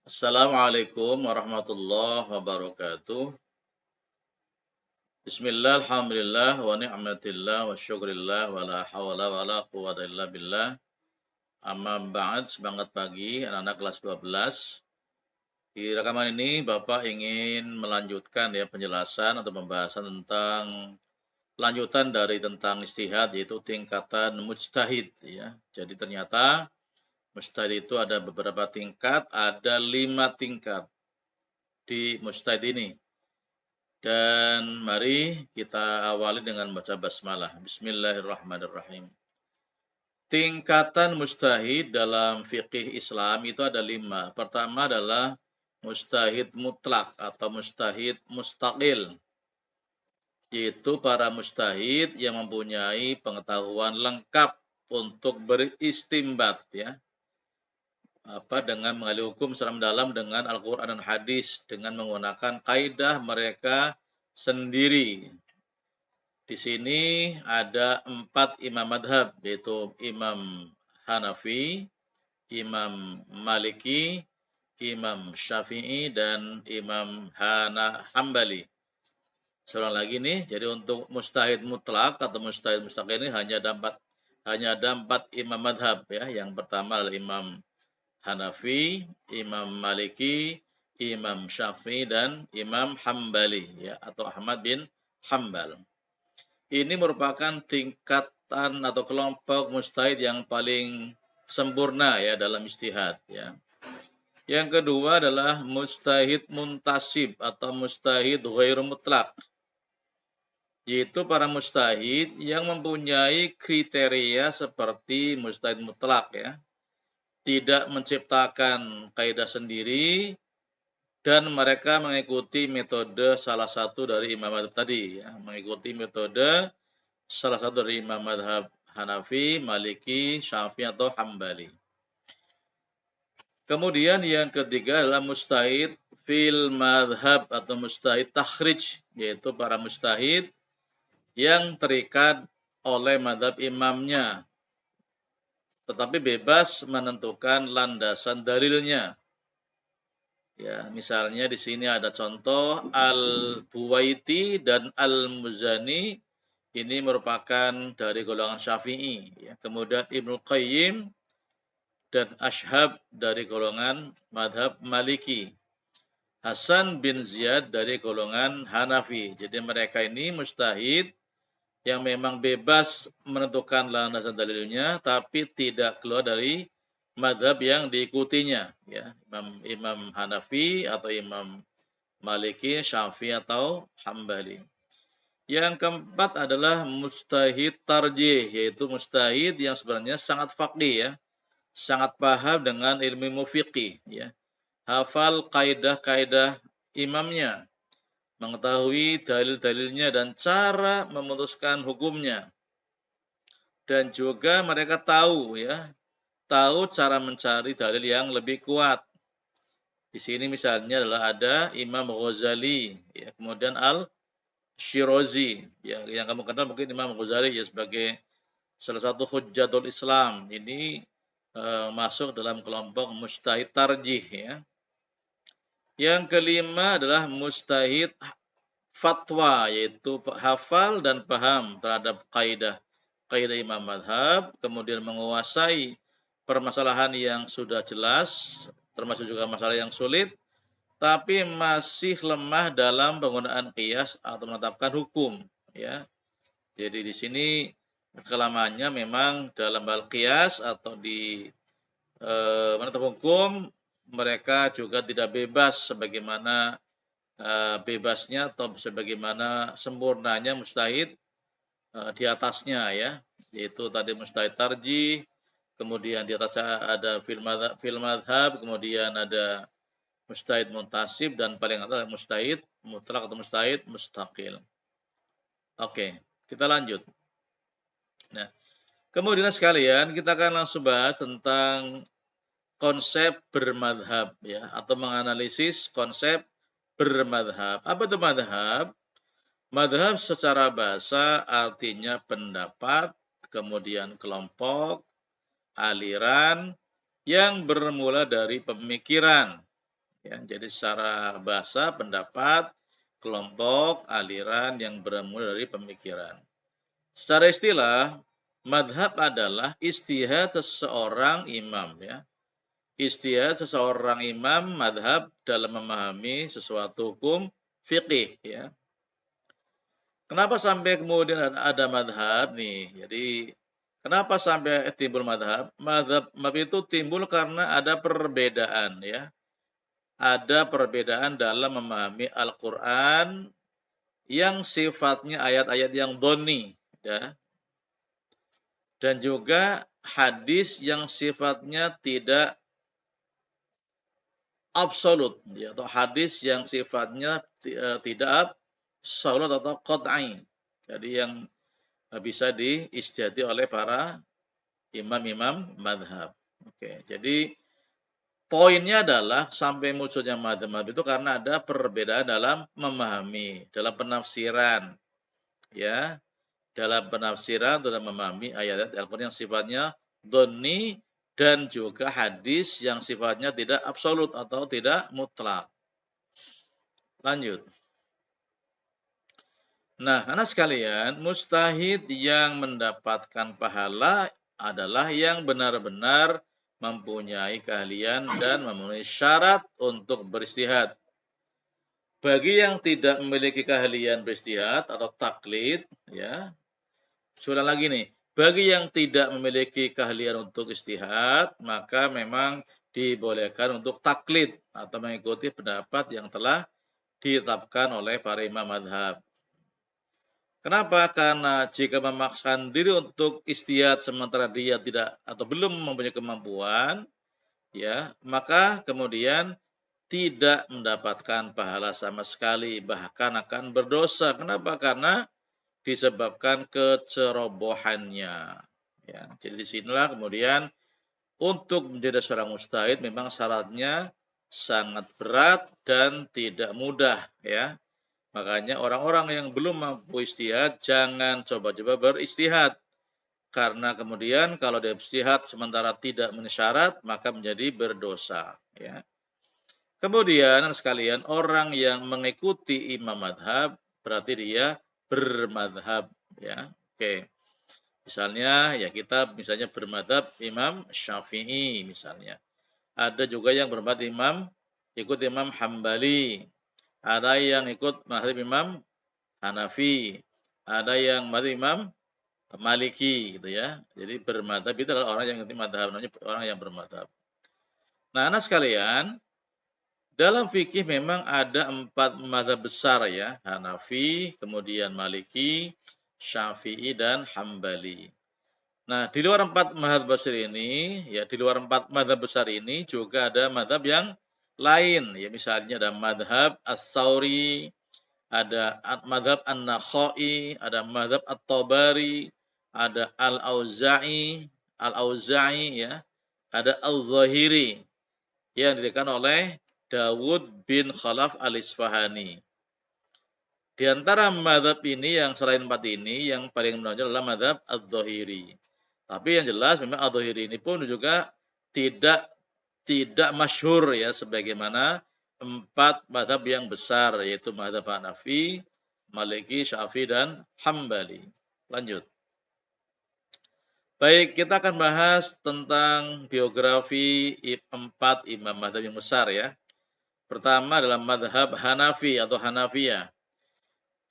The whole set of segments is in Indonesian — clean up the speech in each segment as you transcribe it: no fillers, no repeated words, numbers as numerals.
Assalamualaikum warahmatullahi wabarakatuh. Bismillah, alhamdulillah, wa ni'matillah, wa syukrillah, wa la hawla wa la quwata illa billah. Amma ba'd, semangat pagi, anak-anak kelas 12. Di rekaman ini, Bapak ingin melanjutkan ya penjelasan atau pembahasan tentang lanjutan dari tentang istihad, yaitu tingkatan mujtahid ya. Jadi ternyata mujtahid itu ada beberapa tingkat, ada 5 tingkat di mujtahid ini. Dan mari kita awali dengan baca basmalah. Bismillahirrahmanirrahim. Tingkatan mujtahid dalam fikih Islam itu ada 5. Pertama adalah mujtahid mutlak atau mujtahid mustaqil. Yaitu para mujtahid yang mempunyai pengetahuan lengkap untuk beristimbat ya. Dengan mengali hukum secara mendalam dengan Al-Quran dan hadis dengan menggunakan kaidah mereka sendiri. Di sini ada 4 imam madhab, yaitu Imam Hanafi, Imam Maliki, Imam Syafi'i, dan Imam Hambali. Seorang lagi nih, jadi untuk mujtahid mutlak atau mujtahid mustaqil ini hanya ada 4 imam madhab ya. Yang pertama adalah Imam Hanafi, Imam Maliki, Imam Syafi'i, dan Imam Hambali ya, atau Ahmad bin Hambal. Ini merupakan tingkatan atau kelompok mujtahid yang paling sempurna ya dalam ijtihad ya. Yang kedua adalah mujtahid muntasib atau mujtahid ghairu mutlak. Yaitu para mujtahid yang mempunyai kriteria seperti mujtahid mutlak ya. Tidak menciptakan kaidah sendiri dan mereka mengikuti metode salah satu dari imam madhab tadi ya, mengikuti metode salah satu dari imam madhab Hanafi, Maliki, Syafi'i atau Hambali. Kemudian yang ketiga adalah mujtahid fil madhab atau mujtahid takhrij, yaitu para mujtahid yang terikat oleh madhab imamnya, tetapi bebas menentukan landasan dalilnya. Ya, misalnya di sini ada contoh Al-Buwaiti dan Al-Muzani, ini merupakan dari golongan Syafi'i. Ya. Kemudian Ibnu Qayyim dan Ashhab dari golongan madhab Maliki. Hasan bin Ziyad dari golongan Hanafi. Jadi mereka ini mujtahid yang memang bebas menentukan landasan dalilnya, tapi tidak keluar dari madhab yang diikutinya. Ya, Imam Hanafi atau Imam Maliki, Syafi'i atau Hambali. Yang keempat adalah mujtahid tarjih, yaitu mujtahid yang sebenarnya sangat faqih ya, sangat paham dengan ilmu fiqih ya. Hafal kaidah-kaidah imamnya, mengetahui dalil-dalilnya dan cara memutuskan hukumnya. Dan juga mereka tahu ya, tahu cara mencari dalil yang lebih kuat. Di sini misalnya adalah ada Imam Ghazali, ya, kemudian Al-Shirazi, ya, yang kamu kenal mungkin Imam Ghazali ya sebagai salah satu hujjatul Islam. Ini masuk dalam kelompok mujtahid tarjih ya. Yang kelima adalah mujtahid fatwa, yaitu hafal dan paham terhadap kaidah imam madhab, kemudian menguasai permasalahan yang sudah jelas, termasuk juga masalah yang sulit, tapi masih lemah dalam penggunaan qiyas atau menetapkan hukum. Ya, jadi di sini kelemahannya memang dalam hal qiyas atau di menetapkan hukum, mereka juga tidak bebas sebagaimana bebasnya atau sebagaimana sempurnanya mujtahid di atasnya ya, yaitu tadi mujtahid tarjih, kemudian di atasnya ada fil madhab, kemudian ada mujtahid muntasib, dan paling atas mujtahid mutlak atau mujtahid mustaqil. Oke, kita lanjut. Nah, kemudian sekalian kita akan langsung bahas tentang konsep bermadhab ya, atau menganalisis konsep bermadhab. Apa itu madhab? Madhab secara bahasa artinya pendapat, kemudian kelompok, aliran yang bermula dari pemikiran. Ya, jadi secara bahasa pendapat, kelompok, aliran yang bermula dari pemikiran. Secara istilah, madhab adalah istihad seseorang imam ya. Istihad seseorang imam madhab dalam memahami sesuatu hukum fiqih ya. Kenapa sampai kemudian ada madhab nih? Jadi kenapa sampai timbul madhab? Madhab itu timbul karena ada perbedaan ya. Ada perbedaan dalam memahami Al-Quran yang sifatnya ayat-ayat yang dhoni ya. Dan juga hadis yang sifatnya tidak absolut ya, atau hadis yang sifatnya tidak absolut atau qat'i. Jadi yang bisa diijtihadi oleh para imam-imam madhab. Oke, jadi poinnya adalah sampai munculnya madhab itu karena ada perbedaan dalam memahami, dalam penafsiran, ya, dalam penafsiran dalam memahami ayat-ayat Al-Quran yang sifatnya dhonni dan juga hadis yang sifatnya tidak absolut atau tidak mutlak. Lanjut. Nah, anak sekalian, mustahid yang mendapatkan pahala adalah yang benar-benar mempunyai keahlian dan memenuhi syarat untuk beristihad. Bagi yang tidak memiliki keahlian beristihad atau taklid, ya, sudah lagi nih, bagi yang tidak memiliki keahlian untuk istihad, maka memang dibolehkan untuk taklid atau mengikuti pendapat yang telah ditetapkan oleh para imam madhab. Kenapa? Karena jika memaksakan diri untuk istihad sementara dia tidak atau belum mempunyai kemampuan, ya, maka kemudian tidak mendapatkan pahala sama sekali, bahkan akan berdosa. Kenapa? Karena disebabkan kecerobohannya. Ya, jadi disinilah kemudian untuk menjadi seorang mujtahid memang syaratnya sangat berat dan tidak mudah, ya. Makanya orang-orang yang belum mampu istihad jangan coba-coba beristihad. Karena kemudian kalau dia istihad sementara tidak memenuhi syarat maka menjadi berdosa, ya. Kemudian sekalian orang yang mengikuti imam madhab berarti dia bermadhab, ya. Oke. Misalnya ya kita misalnya bermadhab Imam Syafi'i misalnya. Ada juga yang bermadhab ikut Imam Hambali. Ada yang ikut madhab Imam Hanafi, ada yang madhab Imam Maliki gitu ya. Jadi bermadhab itu adalah orang yang ngerti madhab, namanya orang yang bermadhab. Nah, anak sekalian, dalam fikih memang ada 4 madhab besar ya, Hanafi, kemudian Maliki, Syafi'i dan Hambali. Nah, di luar 4 madhab besar ini, ya di luar 4 madhab besar ini juga ada madhab yang lain, ya misalnya ada madhab As-Sauri, ada madhab An-Nakhai, ada madhab At-Tabari, ada Al-Auza'i ya, ada Al-Zahiri yang didirikan oleh Dawud bin Khalaf Al-Isfahani. Di antara madhab ini yang selain 4 ini yang paling menonjol adalah madhab Al-Zahiri. Tapi yang jelas memang Al-Zahiri ini pun juga tidak masyhur ya sebagaimana 4 madhab yang besar yaitu madhab Hanafi, Maliki, Syafi'i dan Hambali. Lanjut. Baik, kita akan bahas tentang biografi 4 imam madhab yang besar ya. Pertama adalah madhab Hanafi atau Hanafiyah.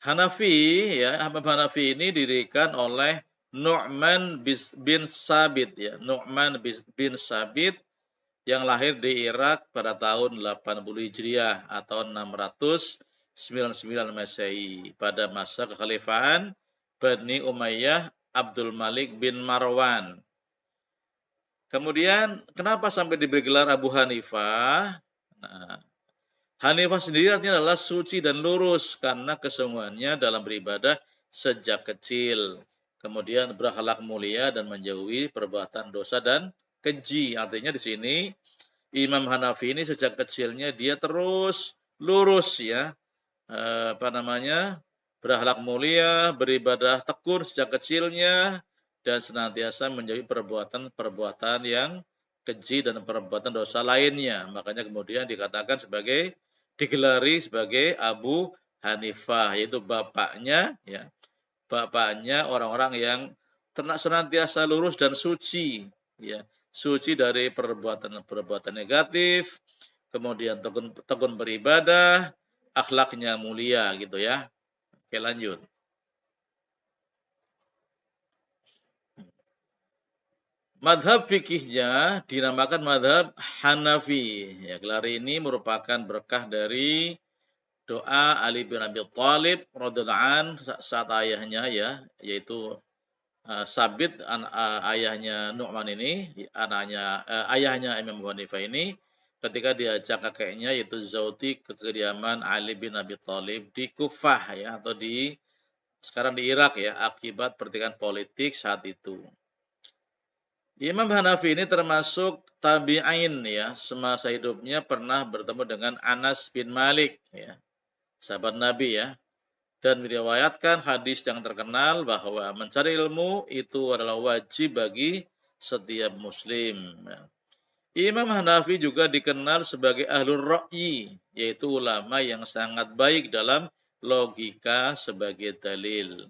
Hanafi ya, Hanafi ini didirikan oleh Nu'man bin Sabit ya, Nu'man bin Sabit yang lahir di Irak pada tahun 80 Hijriah atau 699 Masehi pada masa kekhalifahan Bani Umayyah Abdul Malik bin Marwan. Kemudian kenapa sampai diberi gelar Abu Hanifah? Nah, Hanifah sendiri artinya adalah suci dan lurus karena kesungguhannya dalam beribadah sejak kecil. Kemudian berakhlak mulia dan menjauhi perbuatan dosa dan keji. Artinya di sini Imam Hanafi ini sejak kecilnya dia terus lurus ya. Berakhlak mulia, beribadah tekun sejak kecilnya dan senantiasa menjauhi perbuatan-perbuatan yang keji dan perbuatan dosa lainnya. Makanya kemudian dikatakan digelari sebagai Abu Hanifah, yaitu bapaknya ya, bapaknya orang-orang yang senantiasa lurus dan suci ya, suci dari perbuatan-perbuatan negatif, kemudian tekun tekun beribadah, akhlaknya mulia gitu ya. Oke, lanjut. Madhab fikihnya dinamakan madhab Hanafi. Ya, gelar ini merupakan berkah dari doa Ali bin Abi Thalib radhiyallahu an saat ayahnya ya, yaitu Sabit ayahnya Nu'man ini, ayahnya Imam Abu Hanifah ini, ketika diajak kakeknya yaitu Zauti ke kediaman Ali bin Abi Thalib di Kufah ya, atau sekarang di Irak ya, akibat pertikaian politik saat itu. Imam Hanafi ini termasuk tabi'in ya, semasa hidupnya pernah bertemu dengan Anas bin Malik ya, sahabat Nabi ya, dan meriwayatkan hadis yang terkenal bahwa mencari ilmu itu adalah wajib bagi setiap muslim. Ya. Imam Hanafi juga dikenal sebagai ahlur ra'yi, yaitu ulama yang sangat baik dalam logika sebagai dalil.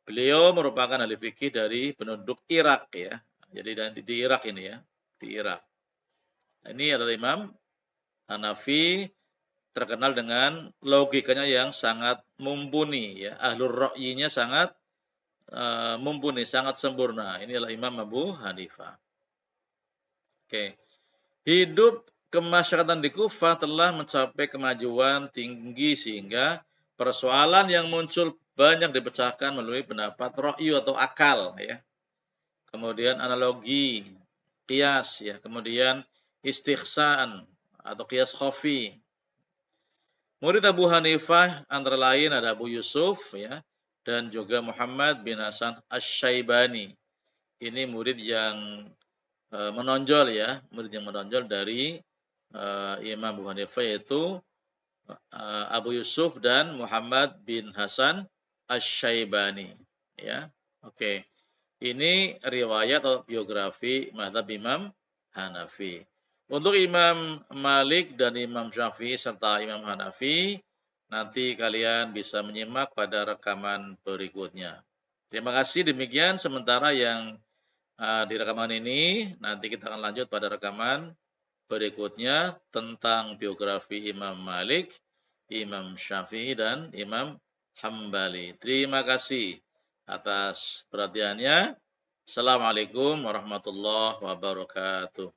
Beliau merupakan ahli fikih dari penduduk Irak ya. Jadi di Irak ini ya, di Irak. Ini adalah Imam Hanafi, terkenal dengan logikanya yang sangat mumpuni ya. Ahlur ra'yinya sangat mumpuni, sangat sempurna. Ini adalah Imam Abu Hanifah. Oke. Hidup kemasyarakatan di Kufah telah mencapai kemajuan tinggi sehingga persoalan yang muncul banyak dipecahkan melalui pendapat ra'yu atau akal ya. Kemudian analogi, qiyas ya, kemudian istihsan atau qiyas khafi. Murid Abu Hanifah antara lain ada Abu Yusuf ya, dan juga Muhammad bin Hasan Asy-Syaibani. Ini murid yang menonjol ya, murid yang menonjol dari Imam Abu Hanifah, yaitu Abu Yusuf dan Muhammad bin Hasan Asy-Syaibani ya. Oke. Ini riwayat atau biografi mazhab Imam Hanafi. Untuk Imam Malik dan Imam Syafi'i serta Imam Hanafi, nanti kalian bisa menyimak pada rekaman berikutnya. Terima kasih, demikian sementara yang di rekaman ini. Nanti kita akan lanjut pada rekaman berikutnya tentang biografi Imam Malik, Imam Syafi'i, dan Imam Hambali. Terima kasih atas perhatiannya. Assalamualaikum warahmatullahi wabarakatuh.